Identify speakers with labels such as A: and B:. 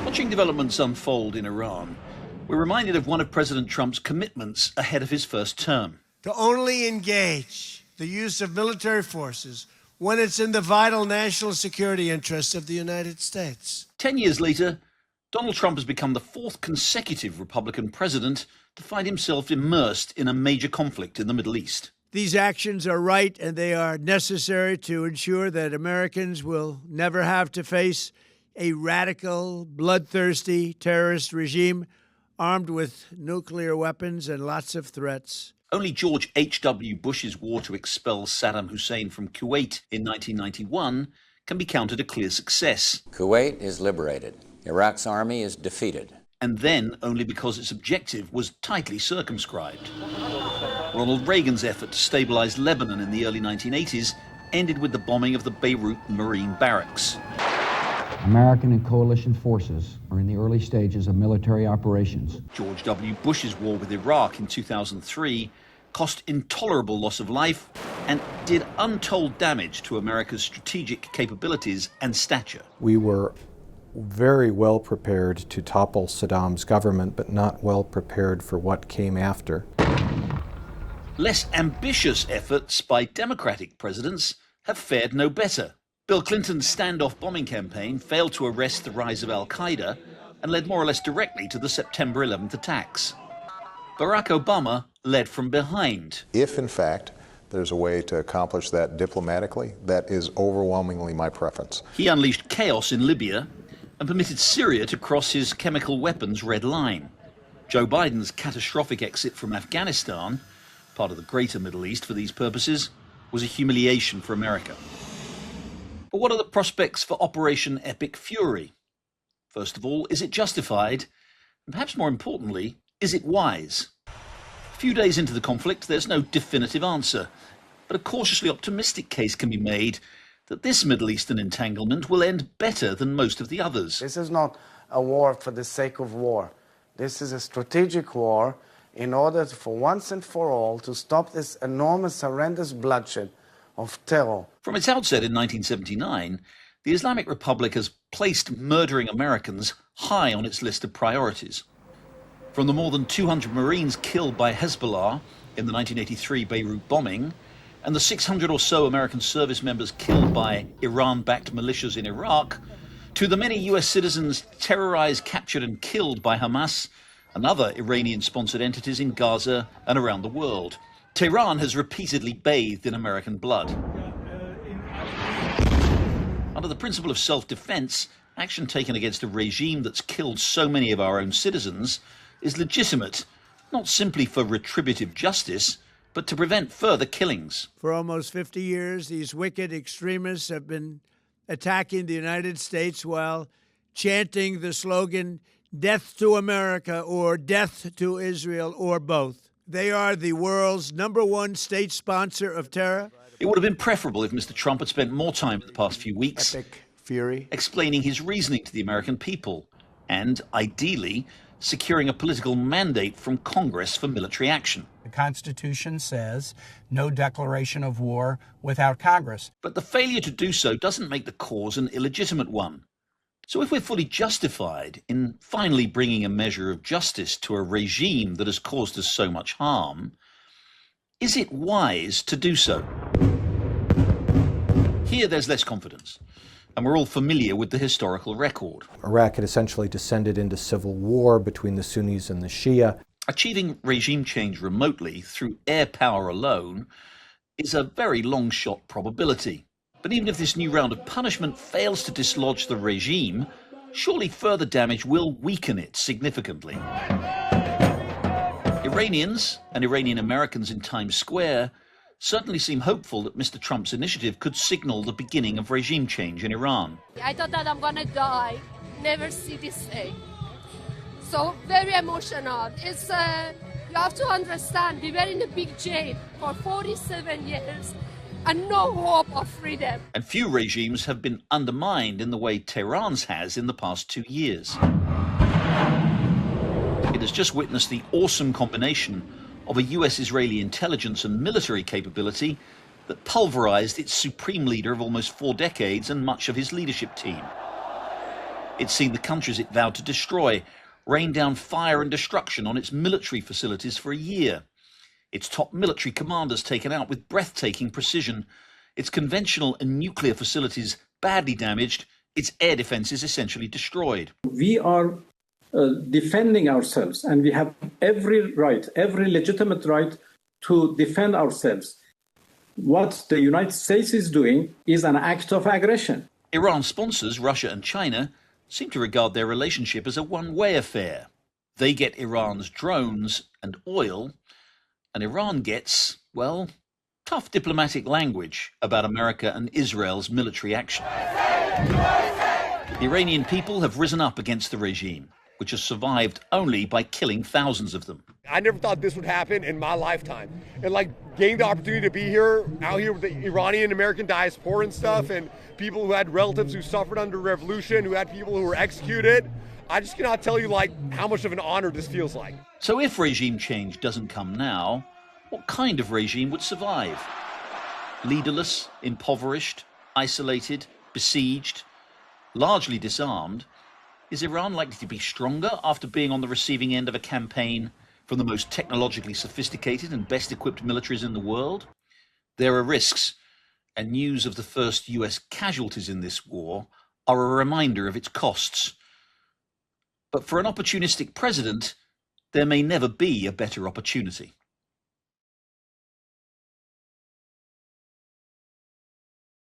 A: Watching developments unfold in Iran, we're reminded of one of President Trump's commitments ahead of his first term.
B: To only engage the use of military forces when it's in the vital national security interests of the United States.
A: 10 years later, Donald Trump has become the fourth consecutive Republican president to find himself immersed in a major conflict in the Middle East.
B: These actions are right and they are necessary to ensure that Americans will never have to face a radical, bloodthirsty terrorist regime armed with nuclear weapons and lots of threats.
A: Only George H.W. Bush's war to expel Saddam Hussein from Kuwait in 1991 can be counted a clear success.
C: Kuwait is liberated. Iraq's army is defeated.
A: And then only because its objective was tightly circumscribed. Ronald Reagan's effort to stabilize Lebanon in the early 1980s ended with the bombing of the Beirut Marine barracks.
D: American and coalition forces are in the early stages of military operations.
A: George W. Bush's war with Iraq in 2003 cost intolerable loss of life and did untold damage to America's strategic capabilities and stature.
E: We were very well prepared to topple Saddam's government, but not well prepared for what came after.
A: Less ambitious efforts by Democratic presidents have fared no better. Bill Clinton's standoff bombing campaign failed to arrest the rise of al-Qaeda and led more or less directly to the September 11th attacks. Barack Obama led from behind.
F: If, in fact, there's a way to accomplish that diplomatically, that is overwhelmingly my preference.
A: He unleashed chaos in Libya and permitted Syria to cross his chemical weapons red line. Joe Biden's catastrophic exit from Afghanistan, part of the greater Middle East for these purposes, was a humiliation for America. But what are the prospects for Operation Epic Fury? First of all, is it justified? And perhaps more importantly, is it wise? A few days into the conflict, there's no definitive answer, but a cautiously optimistic case can be made that this Middle Eastern entanglement will end better than most of the others.
G: This is not a war for the sake of war. This is a strategic war in order for once and for all to stop this enormous, horrendous bloodshed of terror.
A: From its outset in 1979, the Islamic Republic has placed murdering Americans high on its list of priorities. From the more than 200 Marines killed by Hezbollah in the 1983 Beirut bombing, and the 600 or so American service members killed by Iran-backed militias in Iraq, to the many US citizens terrorized, captured and killed by Hamas and other Iranian-sponsored entities in Gaza and around the world, Tehran has repeatedly bathed in American blood. Under the principle of self-defense, action taken against a regime that's killed so many of our own citizens is legitimate, not simply for retributive justice, but to prevent further killings.
B: For almost 50 years, these wicked extremists have been attacking the United States while chanting the slogan, "Death to America" or "Death to Israel" or both. They are the world's #1 state sponsor of terror.
A: It would have been preferable if Mr. Trump had spent more time in the past few weeks
G: Epic fury.
A: explaining his reasoning to the American people and, ideally, securing a political mandate from Congress for military action.
H: The Constitution says no declaration of war without Congress.
A: But the failure to do so doesn't make the cause an illegitimate one. So if we're fully justified in finally bringing a measure of justice to a regime that has caused us so much harm, is it wise to do so? Here there's less confidence, and we're all familiar with the historical record.
E: Iraq had essentially descended into civil war between the Sunnis and the Shia.
A: Achieving regime change remotely through air power alone is a very long-shot probability. But even if this new round of punishment fails to dislodge the regime, surely further damage will weaken it significantly. Iranians and Iranian Americans in Times Square certainly seem hopeful that Mr. Trump's initiative could signal the beginning of regime change in Iran.
I: I thought that I'm gonna die, never see this day. So very emotional. It's you have to understand, we were in a big jail for 47 years. And no hope of freedom.
A: And few regimes have been undermined in the way Tehran's has in the past 2 years. It has just witnessed the awesome combination of a US-Israeli intelligence and military capability that pulverized its supreme leader of almost 4 decades and much of his leadership team. It's seen the countries it vowed to destroy rain down fire and destruction on its military facilities for a year. Its top military commanders taken out with breathtaking precision. Its conventional and nuclear facilities badly damaged. Its air defenses essentially destroyed.
J: We are defending ourselves, and we have every right, every legitimate right to defend ourselves. What the United States is doing is an act of aggression.
A: Iran sponsors, Russia and China, seem to regard their relationship as a one-way affair. They get Iran's drones and oil, and Iran gets, well, tough diplomatic language about America and Israel's military action. The Iranian people have risen up against the regime, which has survived only by killing thousands of them.
K: I never thought this would happen in my lifetime. And getting the opportunity to be out here with the Iranian American diaspora and stuff, and people who had relatives who suffered under revolution, who had people who were executed. I just cannot tell you how much of an honor this feels like.
A: So if regime change doesn't come now, what kind of regime would survive? Leaderless, impoverished, isolated, besieged, largely disarmed? Is Iran likely to be stronger after being on the receiving end of a campaign from the most technologically sophisticated and best equipped militaries in the world? There are risks, and news of the first US casualties in this war are a reminder of its costs. But for an opportunistic president, there may never be a better opportunity.